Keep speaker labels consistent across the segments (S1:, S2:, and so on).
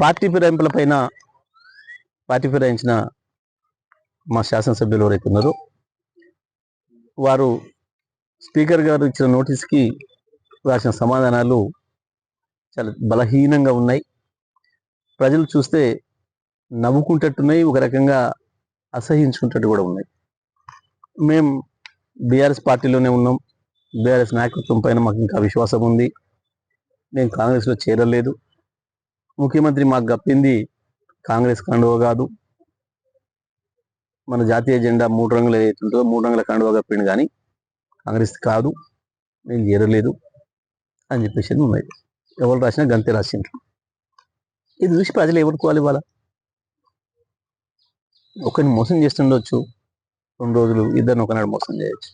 S1: Party ఫిరాయించిన మా శాసనసభ్యులు ఎవరైతే ఉన్నారో వారు స్పీకర్ గారు ఇచ్చిన నోటీస్కి రాసిన సమాధానాలు చాలా బలహీనంగా ఉన్నాయి. ప్రజలు చూస్తే నవ్వుకుంటట్టున్నాయి, ఒక రకంగా అసహించుకుంటట్టు కూడా ఉన్నాయి. మేము బీఆర్ఎస్ పార్టీలోనే ఉన్నాం. బీఆర్ఎస్ నాయకత్వం పైన మాకు ఇంకా విశ్వాసం ఉంది. మేము కాంగ్రెస్లో చేరలేదు. ముఖ్యమంత్రి మాకు గప్పింది కాంగ్రెస్ కండువ కాదు, మన జాతీయ జెండా 3 రంగులు ఏదైతే ఉంటుందో 3 రంగుల కండువ గప్పిండు, కానీ కాంగ్రెస్ కాదు, నేను చేరలేదు అని చెప్పేసి ఉన్నాయి. ఎవరు రాసినా గంతే రాసిండ్రు. ఇది చూసి ప్రజలు ఏమనుకోవాలి? ఇవాళ ఒకరిని మోసం చేస్తుండొచ్చు, 2 రోజులు ఇద్దరిని ఒకనాడు మోసం చేయొచ్చు,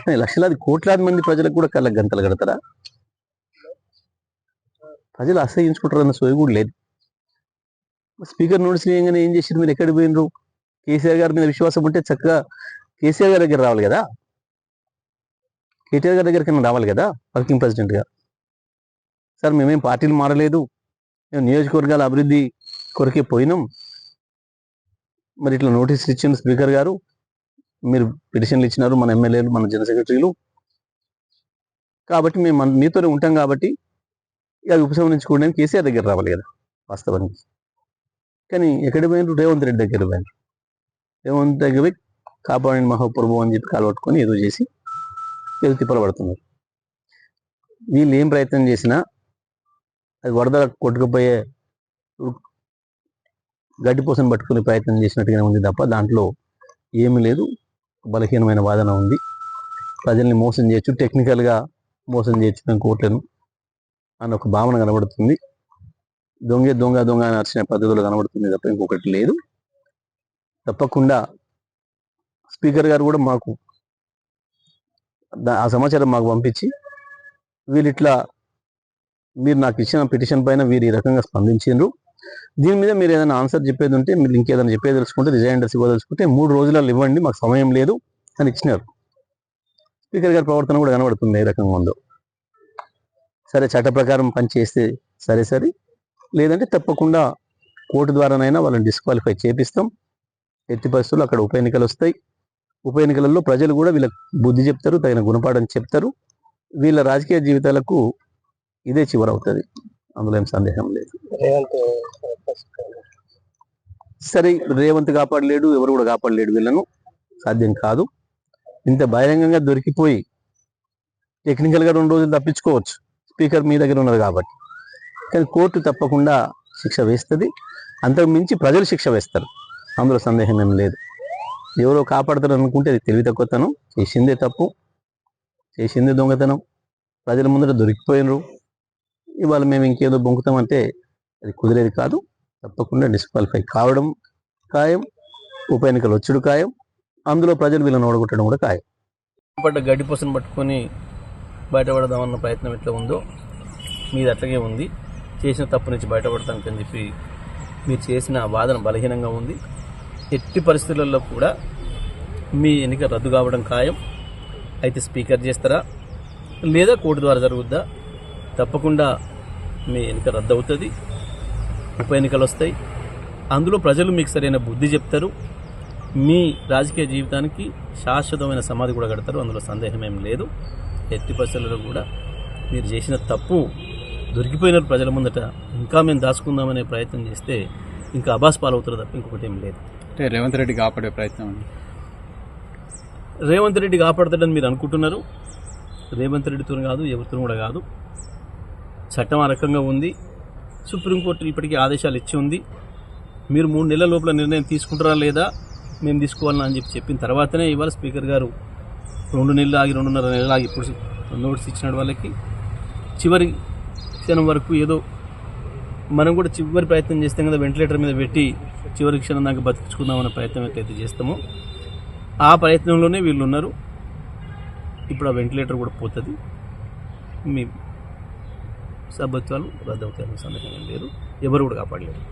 S1: కానీ లక్షలాది కోట్లాది మంది ప్రజలకు కూడా కళ్ళకు గంతలు కడతారా? ప్రజలు అసహించుకుంటారన్న సోయి కూడా లేదు. స్పీకర్ నోటీస్ వేయంగానే ఏం చేసారు? మీరు ఎక్కడికి పోయినరు? కేసీఆర్ గారి మీద విశ్వాసం ఉంటే చక్కగా కేసీఆర్ గారి దగ్గర రావాలి కదా, కేటీఆర్ గారి దగ్గరికి రావాలి కదా వర్కింగ్ ప్రెసిడెంట్గా. సార్ మేమేం పార్టీలు మారలేదు, మేము నియోజకవర్గాల అభివృద్ధి కొరకే పోయినాం, మరి ఇట్లా నోటీసులు ఇచ్చిండు స్పీకర్ గారు, మీరు పిటిషన్లు ఇచ్చినారు మన ఎమ్మెల్యేలు మన జనరల్ సెక్రటరీలు, కాబట్టి మేము మీతోనే ఉంటాం కాబట్టి ఇక ఉపసంహరించుకోవడానికి కేసీఆర్ దగ్గర రావాలి కదా వాస్తవానికి. కానీ ఎక్కడికి పోయినారు? రేవంత్ రెడ్డి దగ్గర పోయినారు. రేవంత్ దగ్గర పోయి కాపాడిన మహాప్రభు అని చెప్పి కాలబట్టుకొని ఏదో చేసి ఏదో తిప్పలు పడుతున్నారు. వీళ్ళు ఏం ప్రయత్నం చేసినా అది వరద కొట్టుకుపోయే గడ్డిపోసను పట్టుకునే ప్రయత్నం చేసినట్టుగానే ఉంది తప్ప దాంట్లో ఏమీ లేదు. బలహీనమైన వాదన ఉంది. ప్రజల్ని మోసం చేయొచ్చు, టెక్నికల్గా మోసం చేయొచ్చు మేము కోట్లను అన్న ఒక భావన కనబడుతుంది. దొంగ దొంగ దొంగ అని అరిచిన పద్ధతిలో కనబడుతుంది తప్ప ఇంకొకటి లేదు. తప్పకుండా స్పీకర్ గారు కూడా మాకు ఆ సమాచారం మాకు పంపించి వీళ్ళిట్లా మీరు నాకు ఇచ్చిన పిటిషన్ పైన వీరు ఈ రకంగా స్పందించారు, దీని మీద మీరు ఏదైనా ఆన్సర్ చెప్పేది ఉంటే, మీరు ఇంకేదైనా చెప్పేది తెలుసుకుంటే, రిజైండర్స్ ఇవ్వదలుచుకుంటే 3 రోజులలో ఇవ్వండి, మాకు సమయం లేదు అని ఇచ్చినారు. స్పీకర్ గారి ప్రవర్తన కూడా కనబడుతుంది ఏ రకంగా ఉందో. సరే చట్ట ప్రకారం పనిచేస్తే సరే, లేదంటే తప్పకుండా కోర్టు ద్వారానైనా వాళ్ళని డిస్క్వాలిఫై చేపిస్తాం. ఎట్టి పరిస్థితుల్లో అక్కడ ఉప ఎన్నికలు వస్తాయి. ఉప ఎన్నికలలో ప్రజలు కూడా వీళ్ళకి బుద్ధి చెప్తారు, తగిన గుణపాఠం చెప్తారు. వీళ్ళ రాజకీయ జీవితాలకు ఇదే చివరవుతుంది, అందులో ఏం సందేహం లేదు. సరే రేవంత్ కాపాడలేడు, ఎవరు కూడా కాపాడలేడు, వీళ్ళను సాధ్యం కాదు. ఇంత బహిరంగంగా దొరికిపోయి టెక్నికల్గా 2 రోజులు తప్పించుకోవచ్చు, స్పీకర్ మీ దగ్గర ఉన్నది కాబట్టి. కానీ కోర్టు తప్పకుండా శిక్ష వేస్తుంది, అంతకు మించి ప్రజలు శిక్ష వేస్తారు, అందులో సందేహం ఏం లేదు. ఎవరో కాపాడతారు అనుకుంటే అది తెలివి తక్కువతనం, చేసిందే తప్పు, చేసిందే దొంగతనం, ప్రజల ముందర దొరికిపోయినరు. ఇవాళ మేము ఇంకేదో బొంకుతామంటే అది కుదిరేది కాదు. తప్పకుండా డిస్క్వాలిఫై కావడం ఖాయం, ఉప ఎన్నికలు వచ్చుడు ఖాయం, అందులో ప్రజలు వీళ్ళని ఓడగొట్టడం కూడా ఖాయం. గడ్డిపోసను పట్టుకొని బయటపడదామన్న ప్రయత్నం ఎట్లా ఉందో మీది అట్లాగే ఉంది. చేసిన తప్పు నుంచి బయటపడటానికి అని చెప్పి మీరు చేసిన వాదన బలహీనంగా ఉంది. ఎట్టి పరిస్థితులలో కూడా మీ ఎన్నిక రద్దు కావడం ఖాయం. అయితే స్పీకర్ చేస్తారా లేదా కోర్టు ద్వారా జరుగుద్దా? తప్పకుండా మీ ఎన్నిక రద్దు అవుతుంది, ఉప ఎన్నికలు వస్తాయి, అందులో ప్రజలు మీకు సరైన బుద్ధి చెప్తారు, మీ రాజకీయ జీవితానికి శాశ్వతమైన సమాధి కూడా కడతారు, అందులో సందేహం ఏం లేదు. ఎట్టి పరిస్థితులలో కూడా మీరు చేసిన తప్పు దొరికిపోయిన ప్రజల ముందట ఇంకా మేము దాచుకుందామనే ప్రయత్నం చేస్తే ఇంకా అబాస్ పాలవుతారు తప్ప ఇంకొకటి ఏం లేదు.
S2: అంటే రేవంత్ రెడ్డి కాపాడే ప్రయత్నం,
S1: రేవంత్ రెడ్డి కాపాడతాడని మీరు అనుకుంటున్నారు. రేవంత్ రెడ్డితో కాదు, ఎవరితో కూడా కాదు. చట్టం ఆ రకంగా ఉంది. సుప్రీంకోర్టు ఇప్పటికీ ఆదేశాలు ఇచ్చి ఉంది. మీరు 3 నెలల లోపల నిర్ణయం తీసుకుంటారా లేదా, మేము తీసుకోవాలని అని చెప్పిన తర్వాతనే ఇవాళ స్పీకర్ గారు 2 నెలలు ఆగి 2.5 నెలలు ఆగి ఇప్పుడు నోటీస్ ఇచ్చినాడు వాళ్ళకి. చివరి క్షణం వరకు ఏదో మనం కూడా చివరి ప్రయత్నం చేస్తాం కదా, వెంటిలేటర్ మీద పెట్టి చివరి క్షణం దాకా బతికించుకుందామన్న ప్రయత్నం ఎట్లయితే చేస్తామో ఆ ప్రయత్నంలోనే వీళ్ళు ఉన్నారు. ఇప్పుడు ఆ వెంటిలేటర్ కూడా పోతుంది, మీ సభ్యత్వాలు రద్దు అవుతాయన్న సందేహం లేదు, ఎవరు కూడా కాపాడలేరు.